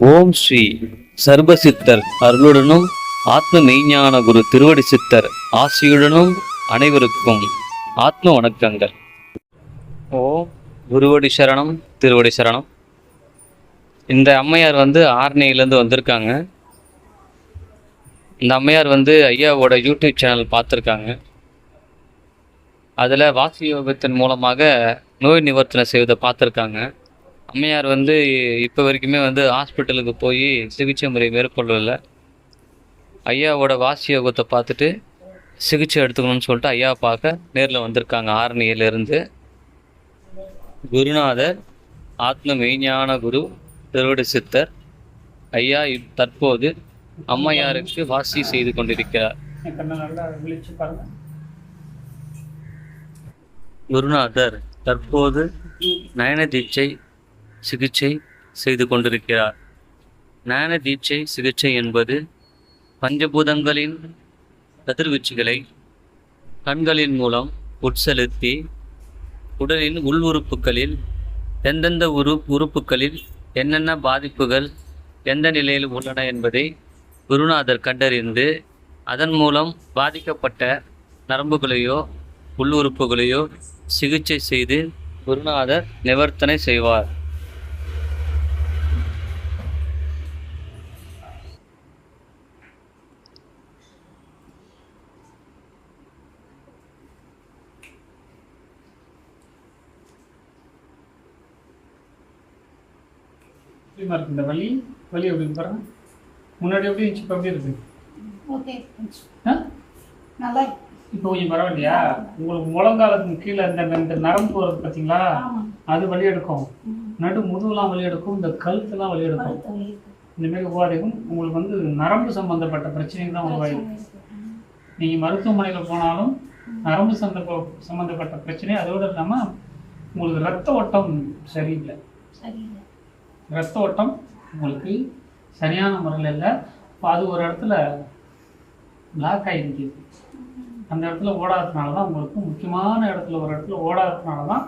ஓம் ஸ்ரீ சர்வசித்தர் அருளுடனும் ஆத்ம மெய்ஞான குரு திருவடி சித்தர் ஆசியுடனும் அனைவருக்கும் ஆத்ம வணக்கங்கள். ஓம் குருவடி சரணம், திருவடி சரணம். இந்த அம்மையார் ஆர்னியிலேருந்து வந்திருக்காங்க. இந்த அம்மையார் ஐயாவோட யூடியூப் சேனல் பார்த்துருக்காங்க. அதில் வாசி யோகத்தின் மூலமாக நோய் நிவர்த்தனை செய்வதை பார்த்துருக்காங்க. அம்மையார் இப்போ வரைக்குமே ஹாஸ்பிட்டலுக்கு போய் சிகிச்சை முறை மேற்கொள்ளல. ஐயாவோட வாசி யோகத்தை பார்த்துட்டு சிகிச்சை எடுத்துக்கணும்னு சொல்லிட்டு ஐயாவை பார்க்க நேரில் வந்திருக்காங்க. ஆரணியிலிருந்து குருநாதர் ஆத்ம மெய்ஞான குரு திருவடி சித்தர் ஐயா தற்போது அம்மையாருக்கு வாசி செய்து கொண்டிருக்கிறார். குருநாதர் தற்போது நயன தீட்சை சிகிச்சை செய்து கொண்டிருக்கிறார். நயன தீட்சை சிகிச்சை என்பது பஞ்சபூதங்களின் கதிர்வீச்சுகளை கண்களின் மூலம் உட்செலுத்தி உடலின் உள் உறுப்புகளில் எந்தெந்த உறுப்புகளில் என்னென்ன பாதிப்புகள் எந்த நிலையில் உள்ளன என்பதை குருநாதர் கண்டறிந்து அதன் மூலம் பாதிக்கப்பட்ட நரம்புகளையோ உள்ளுறுப்புகளையோ சிகிச்சை செய்து குருநாதர் நிவர்த்தனை செய்வார். இந்த வலி எப்படி பாருங்க. முன்னாடி எப்படி இருந்துச்சு, இப்போ எப்படி இருக்கு? ஓகே, நல்லா இப்போ கொஞ்சம் பரவாயில்லையா? உங்களுக்கு முழங்காலத்துக்கு கீழே இந்த நரம்பு வருது பார்த்தீங்களா, அது வலி எடுக்கும். நடு முதுகுலாம் வலி எடுக்கும், இந்த கழுத்துலாம் வலி எடுக்கும். இந்தமாரி உபாதைக்கும் உங்களுக்கு நரம்பு சம்பந்தப்பட்ட பிரச்சனைகள் தான் உருவாயிருக்கு. நீங்கள் மருத்துவமனையில் போனாலும் நரம்பு சம்பந்தப்பட்ட பிரச்சனை, அதோடு இல்லாமல் உங்களுக்கு ரத்த ஓட்டம் சரியில்லை. ரத்த ஓட்டம் உங்களுக்கு சரியான முறையில் இல்லை. இப்போ அது ஒரு இடத்துல பிளாக் ஆகிருக்குது. அந்த இடத்துல ஓடாததுனால தான் உங்களுக்கு, முக்கியமான இடத்துல ஒரு இடத்துல ஓடாததுனால தான்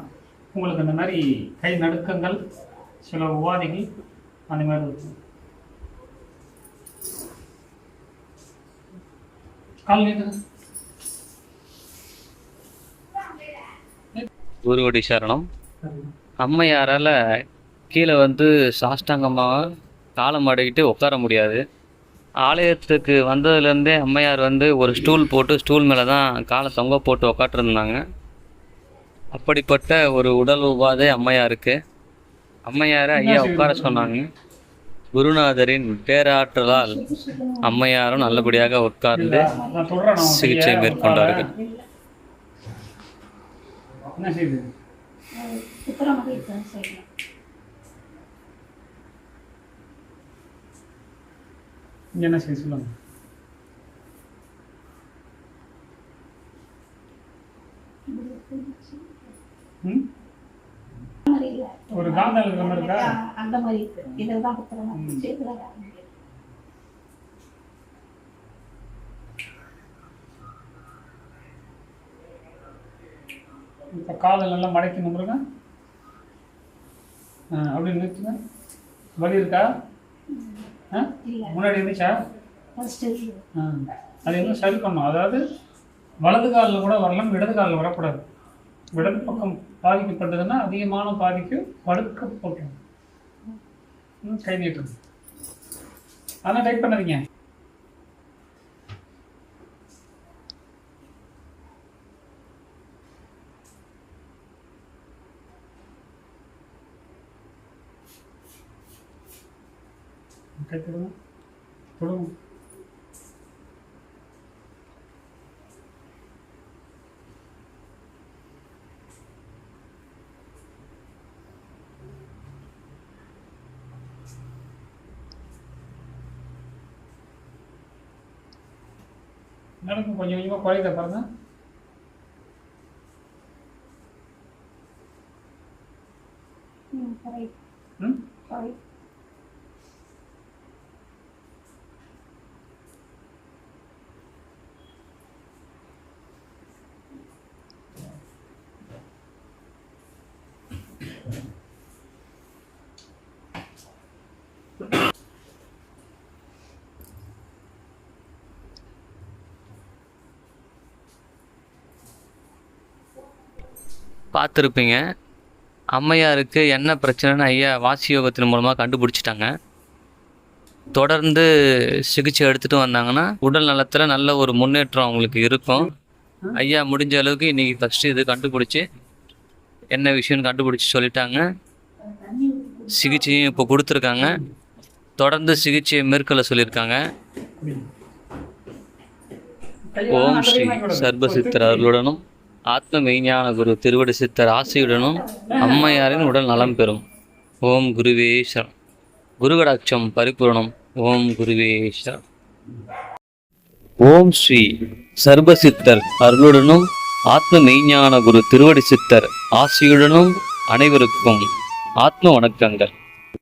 உங்களுக்கு இந்த மாதிரி கை நடுக்கங்கள், சில உபாதைகள் அந்த மாதிரி இருக்கும். கால் நீட்டு. குருவடி சரணம். அம்மையாரால் கீழே சாஷ்டாங்கமாக காலம் அடக்கிட்டு உட்கார முடியாது. ஆலயத்துக்கு வந்ததுலேருந்தே அம்மையார் ஒரு ஸ்டூல் போட்டு ஸ்டூல் மேலே தான் காலை தொங்க போட்டு உக்காட்டிருந்தாங்க. அப்படிப்பட்ட ஒரு உடல் உபாதை அம்மையாருக்கு. அம்மையாரை ஐயா உட்கார சொன்னாங்க. குருநாதரின் பேராற்றலால் அம்மையாரும் நல்லபடியாக உட்கார்ந்து சிகிச்சை மேற்கொண்டார்கள். என்ன செய்ய சொல்லுங்க. ஒரு காந்தல் இருக்கா? அந்த மாதிரி இதெல்லாம் இப்போ காலை நல்லா மடக்கி நம்புறங்க. அப்படி நிறுத்துங்க. வலி இருக்கா? முன்னாடி இருந்துச்சா? அது இன்னும் சரி பண்ணும். அதாவது வலது காலில் கூட வரலாம், இடது காலில் வரக்கூடாது. இடது பக்கம் பாதிக்கப்பட்டதுன்னா அதிகமான பாதிக்கு படுக்க போட்டோம். கை நீட்டும். ஆனால் டைப் பண்ணாதீங்க. கை தொடுங்க, தொடுங்க. நடக்கும், கொஞ்சம் கொஞ்சமாக குறையுத பாருங்க. பார்த்துருப்பீங்க. அம்மையாருக்கு என்ன பிரச்சனைன்னு ஐயா வாசி யோகத்தின் மூலமாக கண்டுபிடிச்சிட்டாங்க. தொடர்ந்து சிகிச்சை எடுத்துகிட்டு வந்தாங்கன்னா உடல் நலத்தில் நல்ல ஒரு முன்னேற்றம் அவங்களுக்கு இருக்கும். ஐயா முடிஞ்ச அளவுக்கு இன்றைக்கி ஃபஸ்ட்டு இது கண்டுபிடிச்சி என்ன விஷயம்னு கண்டுபிடிச்சி சொல்லிட்டாங்க. சிகிச்சையும் இப்போ கொடுத்துருக்காங்க. தொடர்ந்து சிகிச்சையை மேற்கொள்ள சொல்லியிருக்காங்க. ஓம் ஸ்ரீ சர்வசித்தர் அருளுடனும் ஆத்ம மெய்ஞான குரு திருவடி சித்தர் ஆசையுடனும் அம்மையாரின் உடல் நலம் பெறும். ஓம் குருவே சரணம். குருகடாட்சம் பரிபூரணம். ஓம் குருவே சரணம். ஓம் ஸ்ரீ சர்வசித்தர் அருளுடனும் ஆத்ம மெய்ஞான குரு திருவடி சித்தர் ஆசையுடனும் அனைவருக்கும் ஆத்ம வணக்கங்கள்.